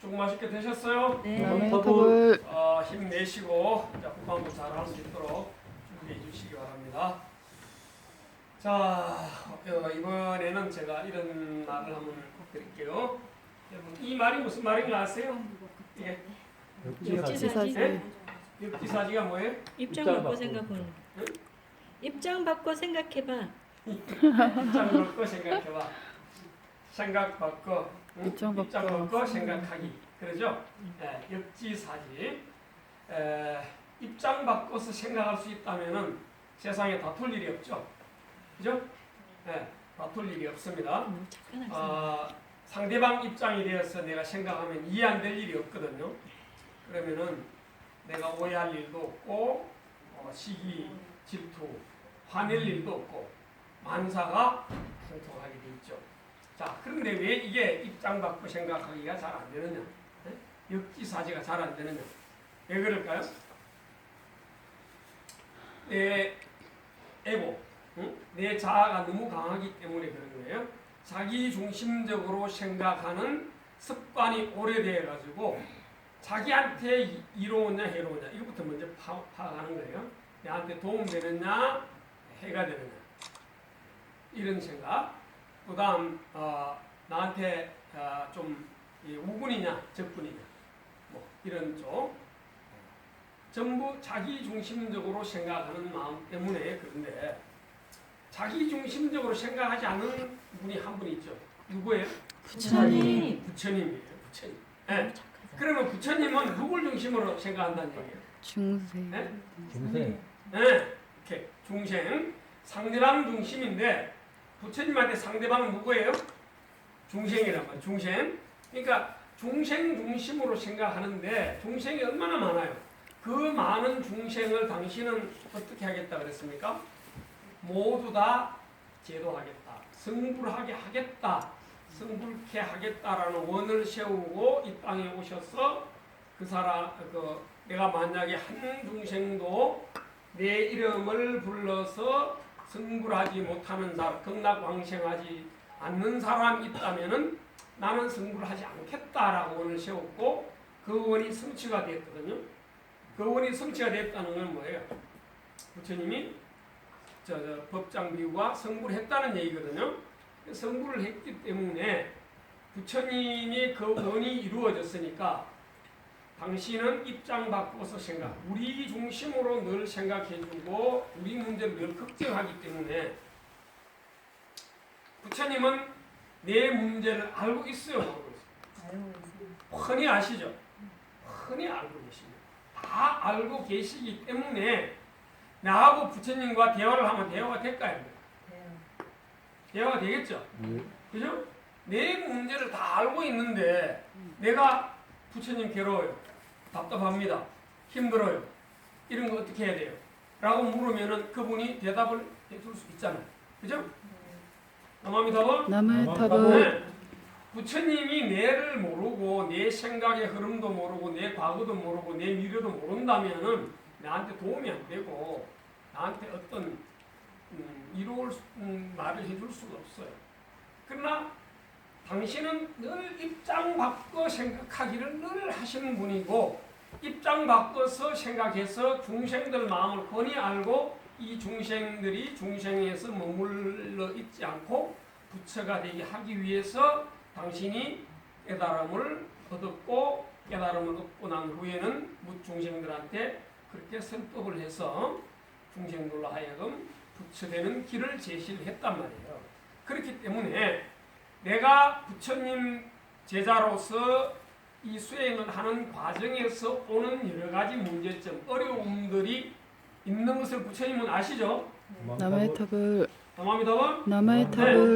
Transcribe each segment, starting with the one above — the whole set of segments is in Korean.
조금 맛있게 드셨어요? 네. 나무탑을 힘내시고 후반부 잘할 수 있도록 준비해 주시기 바랍니다. 자, 이번에는 제가 이런 말을 한번 드릴게요. 여러분, 이 말이 무슨 말인 거 아세요? 예. 역지사지. 네? 역지사지가 뭐예요? 입장 바꿔 생각해. 입장 바꿔 생각해봐. 입장 바꿔 생각해봐. 생각 바꿔, 입장 바꿔 생각하기. 그러죠? 역지사지. 입장 바꿔서 생각할 수 있다면은 세상에 다툴 일이 없죠. 그죠? 다툴 일이 없습니다. 착한 학생. 상대방 입장에 대해서 내가 생각하면 이해 안 될 일이 없거든요. 그러면은 내가 오해할 일도 없고 시기, 질투, 화낼 일도 없고 만사가 통통하게 돼 있죠. 자, 그런데 왜 이게 입장 바꿔 생각하기가 잘 안 되느냐? 역지사지가 잘 안 되느냐? 왜 그럴까요? 내 에고, 내 자아가 너무 강하기 때문에 그런 거예요. 자기 중심적으로 생각하는 습관이 오래돼 가지고 자기한테 이로우냐 해로우냐 이것부터 먼저 파악하는 거예요. 내한테 도움되느냐 해가 되느냐 이런 생각. 그다음 나한테 좀 우군이냐 적군이냐 뭐 이런 쪽 전부 자기 중심적으로 생각하는 마음 때문에. 그런데 자기 중심적으로 생각하지 않는 분이 한 분 있죠. 누구예요? 부처님. 부처님이에요. 부처님. 네. 그러면 부처님은 누굴 중심으로 생각한다는 얘기예요? 중생. 네? 중생. 네. 이렇게 중생, 상대방 중심인데 부처님한테 상대방은 누구예요? 중생이란 말이에요. 중생. 그러니까 중생 중심으로 생각하는데 중생이 얼마나 많아요? 그 많은 중생을 당신은 어떻게 하겠다 그랬습니까? 모두 다 제도하겠다. 성불하게 하겠다. 성불케 하겠다라는 원을 세우고 이 땅에 오셔서 내가 만약에 한 중생도 내 이름을 불러서 성불하지 못하는 사람, 극락왕생하지 않는 사람이 있다면은 나는 성불하지 않겠다라고 원을 세웠고 그 원이 성취가 됐거든요. 그 원이 성취가 됐다는 건 뭐예요? 부처님이 법장비유가 성불했다는 얘기거든요. 성불을 했기 때문에 부처님이 그 원이 이루어졌으니까 당신은 입장 바꿔서 우리 중심으로 늘 생각해주고 우리 문제를 늘 걱정하기 때문에 부처님은 내 문제를 알고 있어요. 모르고 있어요? 흔히 아시죠? 흔히 알고 계십니다. 다 알고 계시기 때문에 나하고 부처님과 대화를 하면 대화가 될까요? 대화가 되겠죠? 그죠? 내 문제를 다 알고 있는데 내가 부처님 괴로워요. 답답합니다. 힘들어요. 이런 거 어떻게 해야 돼요? 라고 물으면은 그분이 대답을 해줄 수 있잖아요. 그죠? 남아미타불? 나무탑을 부처님이 내를 모르고 내 생각의 흐름도 모르고 내 과거도 모르고 내 미래도 모른다면은 나한테 도움이 안 되고 나한테 어떤 이로울 말을 해줄 수가 없어요. 그러나 당신은 늘 입장 바꿔 생각하기를 늘 하시는 분이고 입장 바꿔서 생각해서 중생들 마음을 훤히 알고 이 중생들이 중생에서 머물러 있지 않고 부처가 되게 하기 위해서 당신이 깨달음을 얻었고 깨달음을 얻고 난 후에는 중생들한테 그렇게 설법을 해서 중생들로 하여금 부처되는 길을 제시를 했단 말이에요. 그렇기 때문에 내가 부처님 제자로서 이 수행을 하는 과정에서 오는 여러 가지 문제점, 어려움들이 있는 것을 부처님은 아시죠? 나무탑을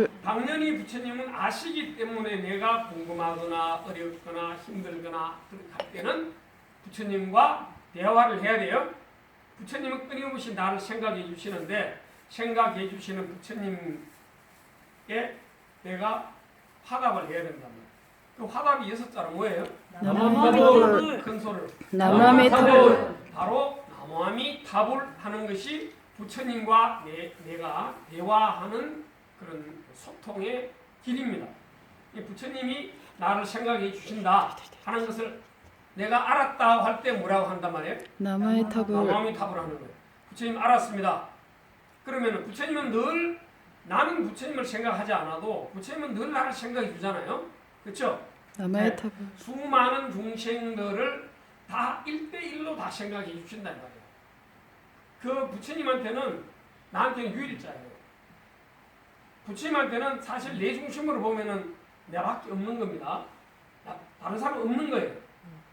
네, 당연히 부처님은 아시기 때문에 내가 궁금하거나 어렵거나 힘들거나 그렇게 할 때는 부처님과 대화를 해야 돼요. 부처님은 끊임없이 나를 생각해 주시는데 생각해 주시는 부처님께 내가 화답을 해야 된답니다. 그 화답이 6자로 뭐예요? 나무아미타불. 큰 소리로. 나무아미타불. 바로 나무아미타불 하는 것이 부처님과 내가 대화하는 그런 소통의 길입니다. 부처님이 나를 생각해 주신다 하는 것을 내가 알았다 할 때 뭐라고 한단 말이에요? 남의 탑을 마음이 탑을 하는 거예요. 부처님 알았습니다. 그러면 부처님은 늘 나는 부처님을 생각하지 않아도 부처님은 늘 나를 생각해 주잖아요. 그렇죠? 남의 탑을 수많은 중생들을 다 1대1로 다 생각해 주신단 말이에요. 그 부처님한테는 나한테는 유일자예요. 부처님한테는 사실 내 중심으로 보면은 나밖에 없는 겁니다. 다른 사람 없는 거예요.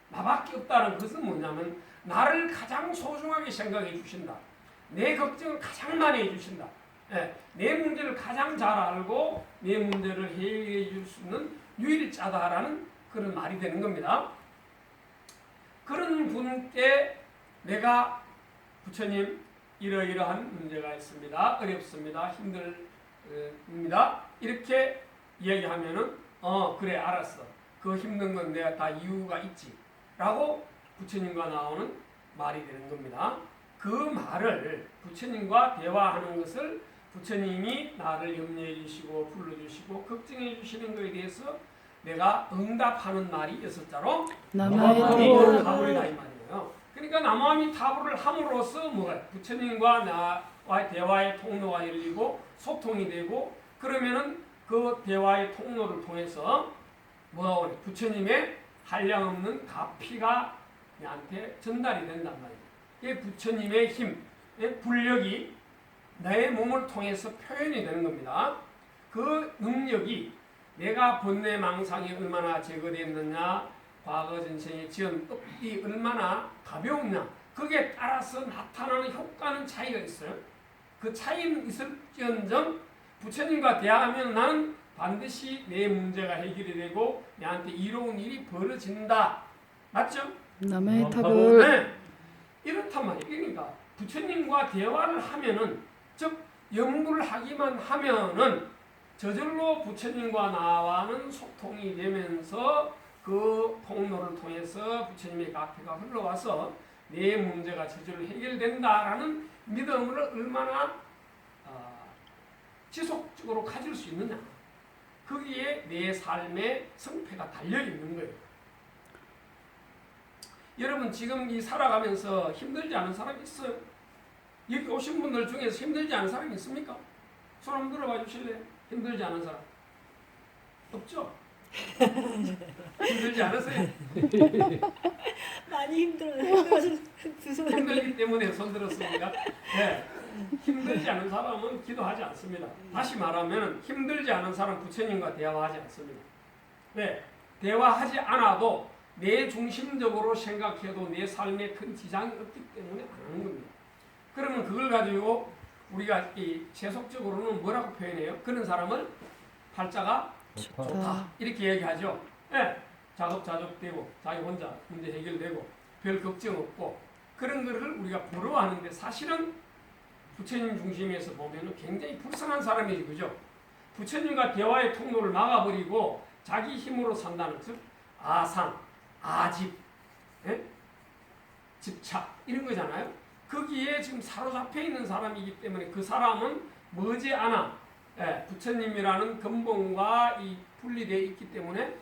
나밖에 없다는 것은 뭐냐면 나를 가장 소중하게 생각해 주신다. 내 걱정을 가장 많이 해주신다. 내 문제를 가장 잘 알고 내 문제를 해결해 줄 수 있는 유일자다라는 그런 말이 되는 겁니다. 그런 분께 내가 부처님 이러이러한 문제가 있습니다. 어렵습니다. 힘듭니다. 이렇게 이야기하면은 그래 알았어. 그 힘든 건 내가 다 이유가 있지. 라고 부처님과 나오는 말이 되는 겁니다. 그 말을 부처님과 대화하는 것을 부처님이 나를 염려해 주시고 불러주시고 걱정해 주시는 것에 대해서 내가 응답하는 말이 6자로 남의 타불이다 이 말이에요. 그러니까 남아미 타불을 함으로써 뭐가 부처님과 나와의 대화의 통로가 열리고 소통이 되고 그러면은 그 대화의 통로를 통해서 뭐가 오니 부처님의 한량없는 가피가 나한테 전달이 된단 말이에요. 이게 부처님의 힘, 불력이 내 몸을 통해서 표현이 되는 겁니다. 그 능력이 내가 번뇌망상이 얼마나 제거됐느냐, 과거 전생에 지은 업이 얼마나 가벼웠냐, 거기에 따라서 나타나는 효과는 차이가 있어요. 그 차이는 있을지언정 부처님과 대화하면 나는 반드시 내 문제가 해결이 되고 나한테 이로운 일이 벌어진다. 맞죠? 남의 탑을 네. 이렇단 말이에요. 그러니까 부처님과 대화를 하면은 즉 연구를 하기만 하면은 저절로 부처님과 나와는 소통이 되면서 그 통로를 통해서 부처님의 가피가 흘러와서 내 문제가 저절로 해결된다라는 믿음을 얼마나 지속적으로 가질 수 있느냐. 거기에 내 삶의 성패가 달려있는 거예요. 여러분 지금 이 살아가면서 힘들지 않은 사람이 있어요? 여기 오신 분들 중에서 힘들지 않은 사람이 있습니까? 손 한번 들어봐 주실래요? 힘들지 않은 사람 없죠? 힘들지 않으세요? 많이 힘들어요. 두 손이. 힘들기 때문에 손 들었습니다. 네. 힘들지 않은 사람은 기도하지 않습니다. 다시 말하면 힘들지 않은 사람 부처님과 대화하지 않습니다. 네. 대화하지 않아도 내 중심적으로 생각해도 내 삶에 큰 지장이 없기 때문에 안 하는 겁니다. 그러면 그걸 가지고 우리가 이 세속적으로는 뭐라고 표현해요? 그런 사람을 팔자가 좋다. 이렇게 얘기하죠. 네. 자급자족되고 자기 혼자 문제 해결되고 별 걱정 없고 그런 거를 우리가 부러워하는데 사실은 부처님 중심에서 보면 굉장히 불쌍한 사람이지, 그죠? 부처님과 대화의 통로를 막아버리고 자기 힘으로 산다는, 즉 아상, 아집, 집착 이런 거잖아요. 거기에 지금 사로잡혀 있는 사람이기 때문에 그 사람은 머지않아 부처님이라는 근본과 이 분리되어 있기 때문에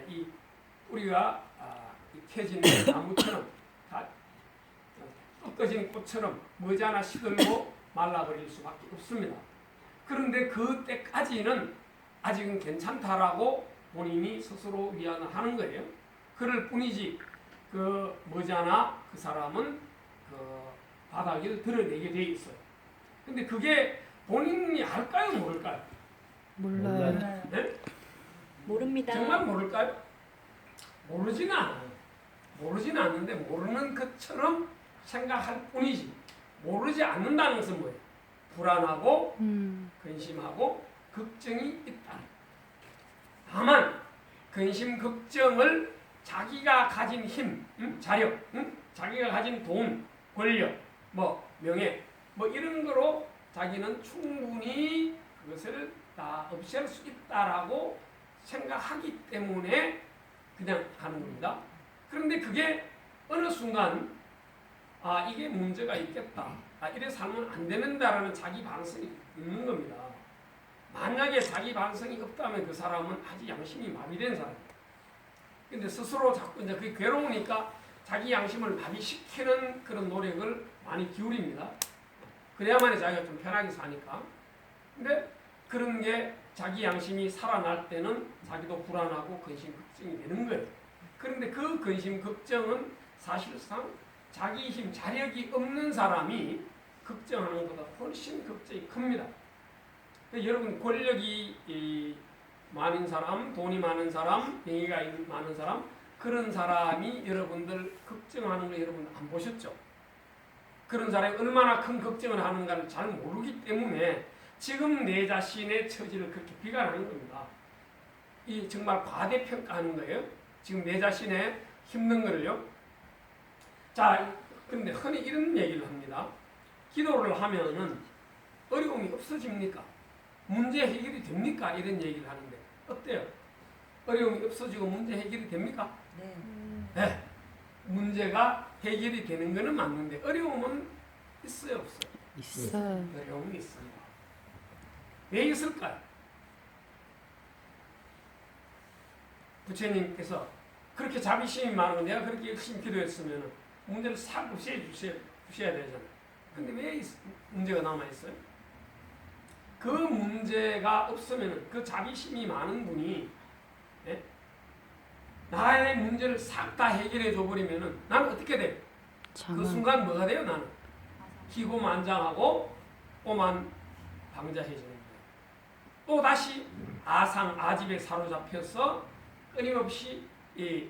이 우리가 켜진 나무처럼 꺾어진 꽃처럼 머지않아 시들고 말라버릴 수밖에 없습니다. 그런데 그때까지는 아직은 괜찮다라고 본인이 스스로 위안을 하는 거예요. 그럴 뿐이지 그 머지않아 그 사람은 그 바닥을 드러내게 돼 있어요. 근데 그게 본인이 알까요, 모를까요? 몰라요. 네? 모릅니다. 정말 모를까요? 모르지는 않아요. 모르지는 않는데 모르는 것처럼 생각할 뿐이지 모르지 않는다는 것은 뭐예요? 불안하고 근심하고 걱정이 있다. 다만 근심 걱정을 자기가 가진 힘, 자력, 자기가 가진 돈, 권력, 명예 이런 거로 자기는 충분히 그것을 다 없앨 수 있다라고 생각하기 때문에 그냥 하는 겁니다. 그런데 그게 어느 순간 이게 문제가 있겠다. 이래 살면 안 되는다라는 자기 반성이 있는 겁니다. 만약에 자기 반성이 없다면 그 사람은 아주 양심이 마비된 사람입니다. 근데 스스로 자꾸 이제 그게 괴로우니까 자기 양심을 마비시키는 그런 노력을 많이 기울입니다. 그래야만 자기가 좀 편하게 사니까. 근데 그런 게 자기 양심이 살아날 때는 자기도 불안하고 근심 걱정이 되는 거예요. 그런데 그 근심 걱정은 사실상 자기 힘, 자력이 없는 사람이 걱정하는 것보다 훨씬 걱정이 큽니다. 여러분 권력이 많은 사람, 돈이 많은 사람, 명예가 많은 사람 그런 사람이 여러분들 걱정하는 거 여러분 안 보셨죠? 그런 사람이 얼마나 큰 걱정을 하는가를 잘 모르기 때문에 지금 내 자신의 처지를 그렇게 비관하는 겁니다. 이 정말 과대평가하는 거예요. 지금 내 자신의 힘든 거를요. 자, 근데 흔히 이런 얘기를 합니다. 기도를 하면은 어려움이 없어집니까? 문제 해결이 됩니까? 이런 얘기를 하는데 어때요? 어려움이 없어지고 문제 해결이 됩니까? 네. 네. 문제가 해결이 되는 것은 맞는데 어려움은 있어요, 없어요? 있어요. 어려움이 있습니다. 왜 있을까요? 부처님께서 그렇게 자비심이 많은 내가 그렇게 열심히 기도했으면 문제를 싹 없애주셔야 되잖아요. 근데 왜 문제가 남아있어요? 그 문제가 없으면 그 자비심이 많은 분이 예? 나의 문제를 싹 다 해결해 줘버리면 나는 어떻게 돼요? 그 순간 뭐가 돼요? 나는 기고만장하고 오만 방자해지는 거예요. 또 다시 아상, 아집에 사로잡혀서 끊임없이 이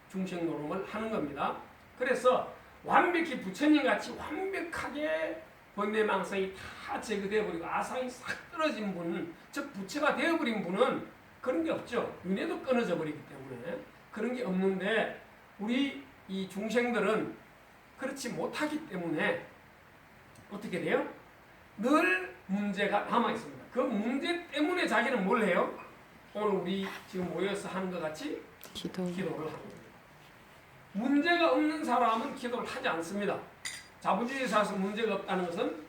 중생 노름을 하는 겁니다. 그래서 완벽히 부처님 같이 완벽하게 번뇌망상이 다 제거되어 버리고 아상이 싹 떨어진 분, 즉 부처가 되어버린 분은 그런 게 없죠. 윤회도 끊어져 버리기 때문에 그런 게 없는데 우리 이 중생들은 그렇지 못하기 때문에 어떻게 돼요? 늘 문제가 남아 있습니다. 그 문제 때문에 자기는 뭘 해요? 오늘 우리 지금 모여서 하는 것 같이 기도를 하는 겁니다. 문제가 없는 사람은 기도를 하지 않습니다. 자본주의 사회에서 문제가 없다는 것은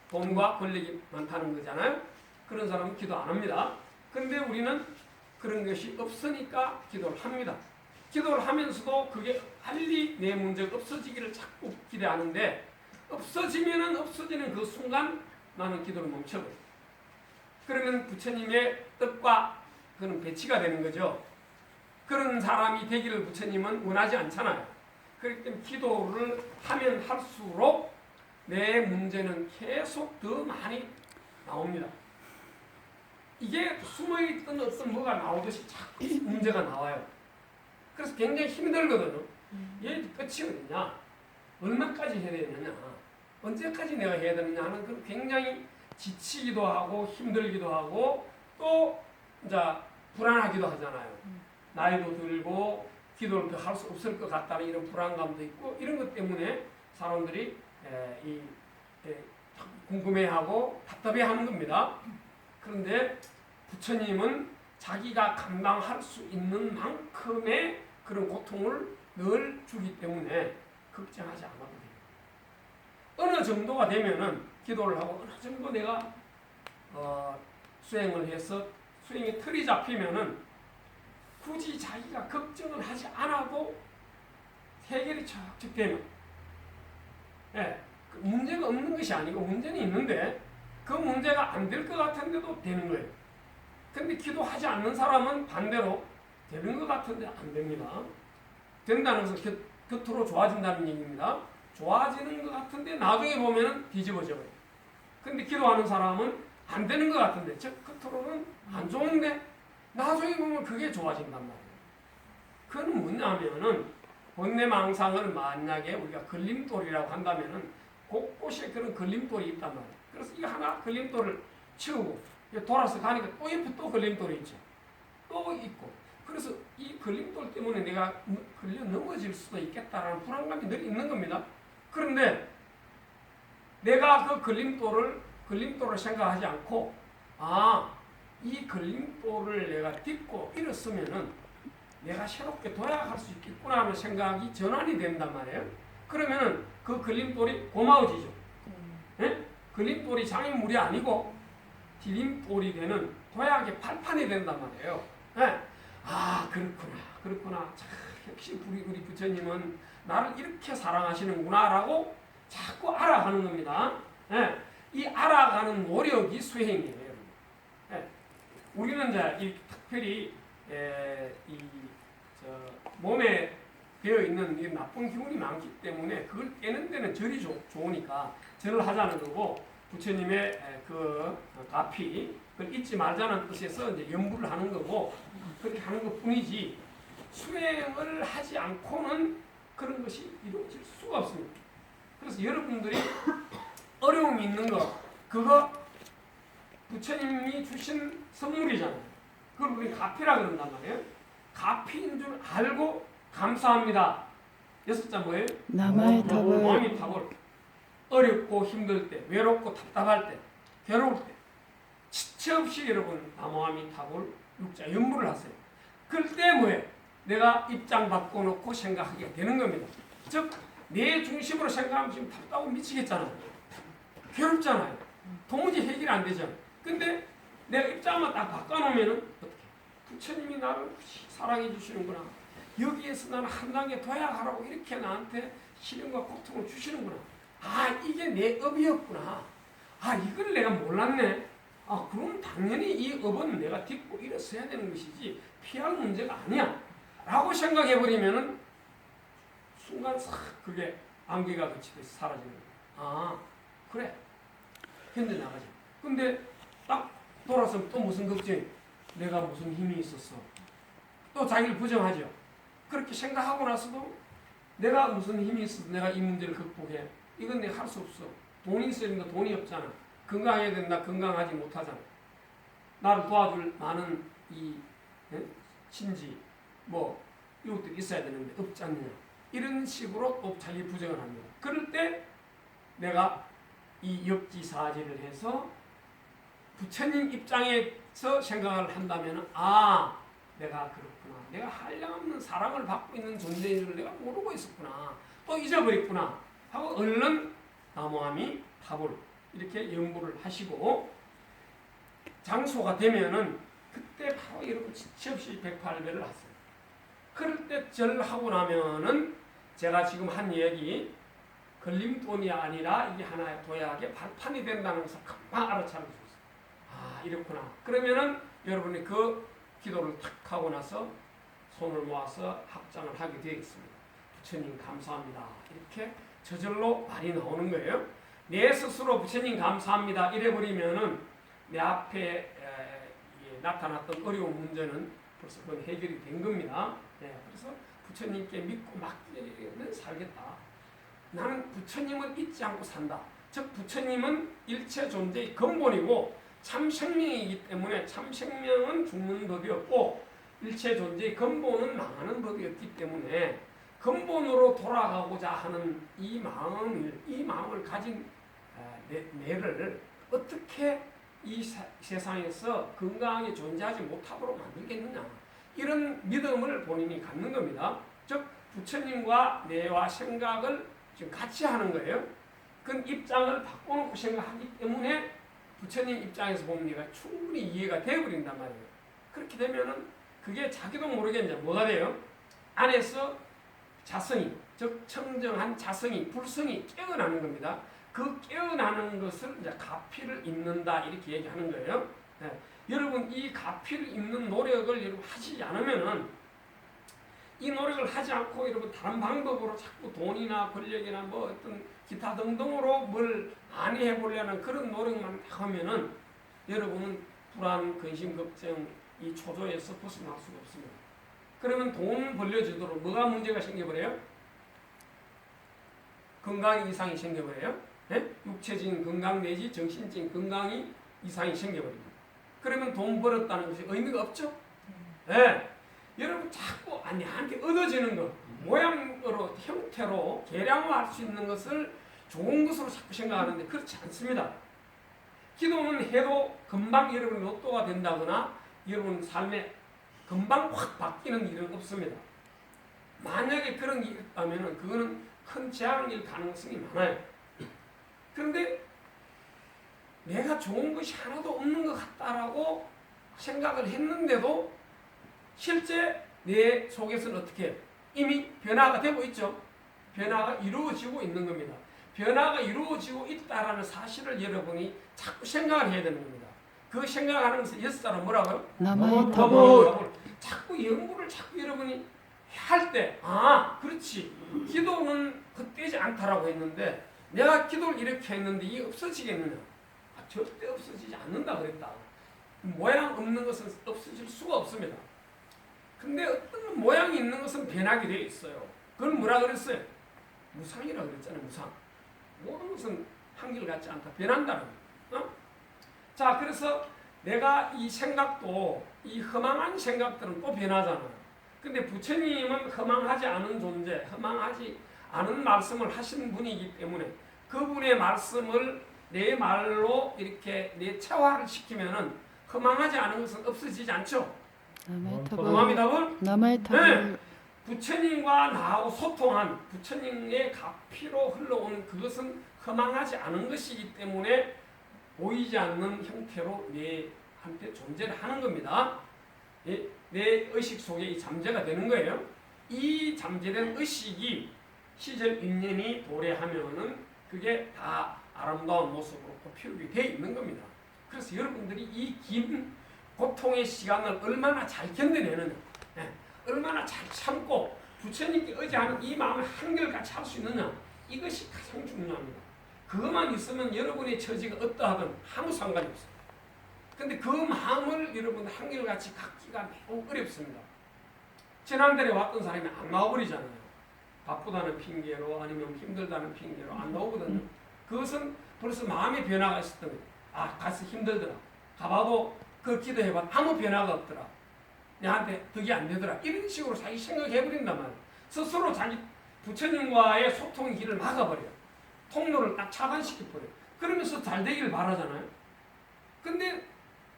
돈과 권력이 많다는 거잖아요. 그런 사람은 기도 안 합니다. 근데 우리는 그런 것이 없으니까 기도를 합니다. 기도를 하면서도 그게 빨리 내 문제가 없어지기를 자꾸 기대하는데 없어지면은 없어지는 그 순간 나는 기도를 멈춰버려요. 그러면 부처님의 뜻과 그는 배치가 되는 거죠. 그런 사람이 되기를 부처님은 원하지 않잖아요. 그렇기 때문에 기도를 하면 할수록 내 문제는 계속 더 많이 나옵니다. 이게 숨어있던 어떤 뭐가 나오듯이 자꾸 문제가 나와요. 그래서 굉장히 힘들거든요. 얘 끝이 어디냐? 얼마까지 해야 되느냐? 언제까지 내가 해야 되느냐 하는 그 굉장히 지치기도 하고 힘들기도 하고 또 이제 불안하기도 하잖아요. 나이도 들고 기도를 더 할 수 없을 것 같다는 이런 불안감도 있고 이런 것 때문에 사람들이 궁금해하고 답답해하는 겁니다. 그런데 부처님은 자기가 감당할 수 있는 만큼의 그런 고통을 늘 주기 때문에 걱정하지 않아도 돼요. 어느 정도가 되면은 기도를 하고 어느 정도 내가 수행을 해서 수행의 틀이 잡히면은 굳이 자기가 걱정을 하지 않아도 해결이 척척 되면 그 문제가 없는 것이 아니고 문제는 있는데 그 문제가 안 될 것 같은데도 되는 거예요. 근데 기도하지 않는 사람은 반대로 되는 것 같은데 안 됩니다. 된다는 것은 겉으로 좋아진다는 얘기입니다. 좋아지는 것 같은데 나중에 보면 뒤집어져요. 근데 기도하는 사람은 안 되는 것 같은데 즉 겉으로는 안 좋은데 나중에 보면 그게 좋아진단 말이에요. 그건 뭐냐면은 번뇌망상을 만약에 우리가 걸림돌이라고 한다면은 곳곳에 그런 걸림돌이 있단 말이에요. 그래서 이 하나 걸림돌을 치우고 돌아서 가니까 또 옆에 또 걸림돌이 있죠. 또 있고. 그래서 이 걸림돌 때문에 내가 걸려 넘어질 수도 있겠다라는 불안감이 늘 있는 겁니다. 그런데 내가 그 걸림돌을 생각하지 않고 이 걸림돌을 내가 딛고 일었으면은 내가 새롭게 도약할 수 있겠구나 하는 생각이 전환이 된단 말이에요. 그러면은 그 걸림돌이 고마워지죠. 예? 걸림돌이 장애물이 아니고 디딤돌이 되는 도약의 발판이 된단 말이에요. 예? 아 그렇구나 참, 역시 우리 부처님은 나를 이렇게 사랑하시는구나라고 자꾸 알아가는 겁니다. 예, 이 알아가는 노력이 수행이에요. 여러분. 예, 우리는 이제 이 특별히 몸에 되어 있는 이 나쁜 기운이 많기 때문에 그걸 깨는 데는 절이 좋으니까 절을 하자는 거고 부처님의 그 가피 그걸 잊지 말자는 뜻에서 이제 연부를 하는 거고 그렇게 하는 것 뿐이지 수행을 하지 않고는 그런 것이 이루어질 수가 없습니다. 그래서 여러분들이 어려움이 있는 거 그거 부처님이 주신 선물이잖아요. 그걸 우리 가피라 그런단 말이에요. 가피인 줄 알고 감사합니다. 6자 뭐예요? 남아의 탑을 남아의 탑을 어렵고 힘들 때, 외롭고 답답할 때, 괴로울 때 지체 없이 여러분 남아의 탑을 6자 연부를 하세요. 그럴 때 뭐예요? 내가 입장 바꿔놓고 생각하게 되는 겁니다. 즉 내 중심으로 생각하면 지금 답답하고 미치겠잖아요. 괴롭잖아요. 도무지 해결이 안 되잖아요. 근데 내가 입장만 딱 바꿔놓으면은 어떻게? 부처님이 나를 사랑해 주시는구나. 여기에서 나는 한 단계 도약하라고 이렇게 나한테 시련과 고통을 주시는구나. 아 이게 내 업이었구나. 아 이걸 내가 몰랐네. 아 그럼 당연히 이 업은 내가 딛고 일어서야 되는 것이지 피할 문제가 아니야. 라고 생각해버리면은 순간 싹 그게 안개가 그치듯이 사라지는 거야. 아 그래 견뎌나가자. 근데 딱 돌아서면 또 무슨 걱정이 내가 무슨 힘이 있었어. 또 자기를 부정하죠. 그렇게 생각하고 나서도 내가 무슨 힘이 있어서 내가 이 문제를 극복해. 이건 내가 할 수 없어. 돈이 있어야 된다. 돈이 없잖아. 건강해야 된다. 건강하지 못하잖아. 나를 도와줄 많은 이 친지 뭐 이것들이 있어야 되는데 없지 않느냐. 이런 식으로 또 자기 부정을 합니다. 그럴 때 내가 이 역지사지를 해서 부처님 입장에서 생각을 한다면 아 내가 그렇구나. 내가 한량없는 사랑을 받고 있는 존재인 줄 내가 모르고 있었구나. 또 잊어버렸구나. 하고 얼른 나무아미 탑을 이렇게 연부를 하시고 장소가 되면은 그때 바로 여러분 지체 없이 108배를 하세요. 그럴 때 절하고 나면은 제가 지금 한 얘기 걸림돈이 아니라 이게 하나의 도약의 발판이 된다는 것을 금방 알아차리고 있어요. 아 이렇구나. 그러면은 여러분이 그 기도를 탁 하고 나서 손을 모아서 합장을 하게 되겠습니다. 부처님 감사합니다. 이렇게 저절로 말이 나오는 거예요. 내 스스로 부처님 감사합니다. 이래버리면은 내 앞에 나타났던 어려운 문제는 벌써 그건 해결이 된 겁니다. 그래서 부처님께 믿고 맡기는 살겠다. 나는 부처님을 잊지 않고 산다. 즉 부처님은 일체 존재의 근본이고 참 생명이기 때문에 참 생명은 죽는 법이 없고 일체 존재의 근본은 망하는 법이 없기 때문에 근본으로 돌아가고자 하는 이 마음을 가진 내를 어떻게 이 세상에서 건강하게 존재하지 못하도록 만들겠느냐. 이런 믿음을 본인이 갖는 겁니다. 즉 부처님과 뇌와 생각을 지금 같이 하는 거예요. 그 입장을 바꿔놓고 생각하기 때문에 부처님 입장에서 보면 얘가 충분히 이해가 되어버린단 말이에요. 그렇게 되면은 그게 자기도 모르게 이제 뭐가 돼요? 안에서 자성이, 즉 청정한 자성이, 불성이 깨어나는 겁니다. 그 깨어나는 것을 이제 가피를 잇는다 이렇게 얘기하는 거예요. 여러분 이 가피를 잇는 노력을 여러분 하시지 않으면은 이 노력을 하지 않고 여러분 다른 방법으로 자꾸 돈이나 권력이나 뭐 어떤 기타 등등으로 뭘 많이 해보려는 그런 노력만 하면은 여러분은 불안, 근심, 걱정 이 초조에서 벗어날 수가 없습니다. 그러면 돈 벌려주도록 뭐가 문제가 생겨버려요? 건강 이상이 생겨버려요. 육체적인 건강 내지 정신적인 건강이 이상이 생겨버립니다. 그러면 돈 벌었다는 것이 의미가 없죠? 여러분 자꾸 나한테 얻어지는 것, 모양으로, 형태로 계량화할 수 있는 것을 좋은 것으로 자꾸 생각하는데 그렇지 않습니다. 기도는 해도 금방 여러분 로또가 된다거나 여러분 삶에 금방 확 바뀌는 일은 없습니다. 만약에 그런 게 있다면 그거는 큰 재앙일 가능성이 많아요. 그런데 내가 좋은 것이 하나도 없는 것 같다라고 생각을 했는데도 실제 내 속에서는 어떻게 해요? 이미 변화가 되고 있죠. 변화가 이루어지고 있는 겁니다. 변화가 이루어지고 있다라는 사실을 여러분이 자꾸 생각을 해야 되는 겁니다. 그 생각하는 것을 옛사람 뭐라고요? 남아의 탑을 자꾸 연구를 자꾸 여러분이 할 때, 아, 그렇지. 기도는 헛되지 않다라고 했는데 내가 기도를 이렇게 했는데 이게 없어지겠느냐? 아, 절대 없어지지 않는다 그랬다. 모양 없는 것은 없어질 수가 없습니다. 근데 어떤 모양이 있는 것은 변하게 되어 있어요. 그건 뭐라 그랬어요? 무상이라 그랬잖아요. 무상. 모든 것은 한결같지 않다. 변한다는 거예요. 자, 그래서 내가 이 생각도 이 허망한 생각들은 또 변하잖아요. 근데 부처님은 허망하지 않은 존재, 허망하지 않은 말씀을 하시는 분이기 때문에 그분의 말씀을 내 말로 이렇게 내체화를 시키면은 허망하지 않은 것은 없어지지 않죠. 남아의 남아의 탑을 탑을 남아의 탑을 부처님과 나하고 소통한 부처님의 가피로 흘러온 그것은 허망하지 않은 것이기 때문에 보이지 않는 형태로 내한테 존재를 하는 겁니다. 내 의식 속에 이 잠재가 되는 거예요. 이 잠재된 의식이 시절 인연이 도래하면은 그게 다 아름다운 모습으로 표현이 되어 있는 겁니다. 그래서 여러분들이 이 긴 고통의 시간을 얼마나 잘 견뎌내느냐, 얼마나 잘 참고 부처님께 의지하는 이 마음을 한결같이 할 수 있느냐, 이것이 가장 중요합니다. 그것만 있으면 여러분의 처지가 어떠하든 아무 상관이 없어요. 근데 그 마음을 여러분 한결같이 갖기가 매우 어렵습니다. 지난달에 왔던 사람이 안 나와버리잖아요. 바쁘다는 핑계로 아니면 힘들다는 핑계로 안 나오거든요. 그것은 벌써 마음의 변화가 있었던 거예요. 아, 가서 힘들더라. 가봐도 그 기도해봐 아무 변화가 없더라. 내한테 덕이 안 되더라. 이런 식으로 자기 생각해버린단 말이에요. 스스로 자기 부처님과의 소통의 길을 막아버려요. 통로를 딱 차단시켜버려요. 그러면서 잘 되기를 바라잖아요. 근데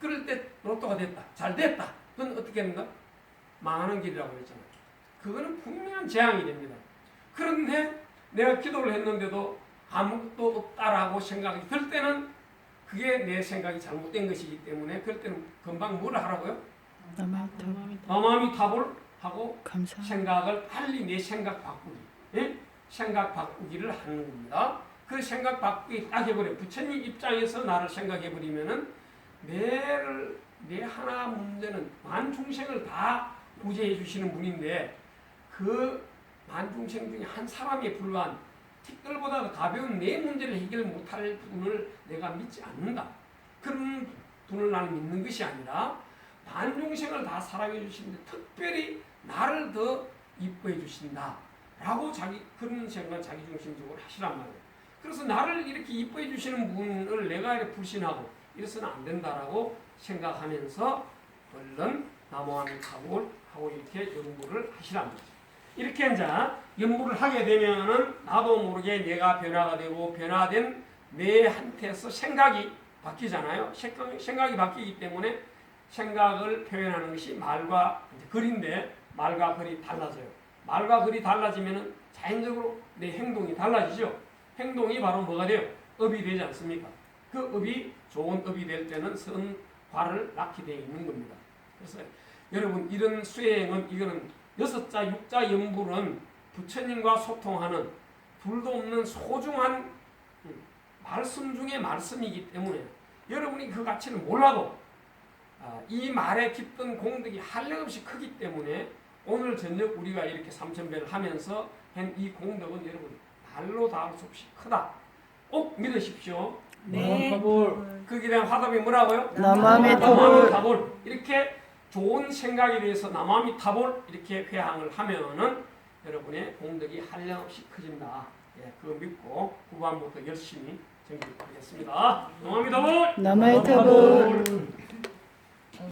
그럴 때 로또가 됐다. 잘 됐다. 그건 어떻게 됩니까? 망하는 길이라고 했잖아요. 그거는 분명한 재앙이 됩니다. 그런데 내가 기도를 했는데도 아무것도 없다라고 생각이 들 때는 그게 내 생각이 잘못된 것이기 때문에 그럴 때는 금방 뭘 하라고요? 남아의 탑을 남아의 탑을 하고 감사 생각을 빨리 내 생각 바꾸기, 생각 바꾸기를 하는 겁니다. 그 생각 바꾸기 딱 해버려. 부처님 입장에서 나를 생각해버리면은 내 하나 문제는 만중생을 다 구제해 주시는 분인데 그 만중생 중에 한 사람에 불과한 티끌보다 가벼운 내 문제를 해결 못할 분을 내가 믿지 않는다. 그런 분을 나는 믿는 것이 아니라 만중생을 다 사랑해 주시는데 특별히 나를 더 이뻐해 주신다 라고 그런 생각을 자기중심적으로 하시란 말이에요. 그래서 나를 이렇게 이뻐해 주시는 분을 내가 이렇게 불신하고 이래서는 안 된다라고 생각하면서 얼른 남아미타불 하고 이렇게 연구를 하시란 말이에요. 이렇게 이제 연구를 하게 되면은 나도 모르게 내가 변화가 되고 변화된 내한테서 생각이 바뀌잖아요. 생각이 바뀌기 때문에 생각을 표현하는 것이 말과 글인데 말과 글이 달라져요. 말과 글이 달라지면은 자연적으로 내 행동이 달라지죠. 행동이 바로 뭐가 돼요? 업이 되지 않습니까? 그 업이 좋은 업이 될 때는 선과를 낳게 되어 있는 겁니다. 그래서 여러분 이런 수행은 이거는 6자 6자 연불은 부처님과 소통하는 둘도 없는 소중한 말씀 중에 말씀이기 때문에 여러분이 그 가치를 몰라도 이 말에 깃든 공덕이 한량없이 크기 때문에 오늘 저녁 우리가 이렇게 삼천배를 하면서 한 이 공덕은 여러분 말로 다 할 수 없이 크다. 꼭 믿으십시오. 네. 거기에 대한 화답이 뭐라고요? 남아미 타볼. 이렇게 좋은 생각에 대해서 남아미 타볼 이렇게 회항을 하면은 여러분의 공덕이 한량없이 커진다. 예, 그거 믿고 후반부터 열심히 정립하겠습니다. 남아미 타볼. 남아의 탑을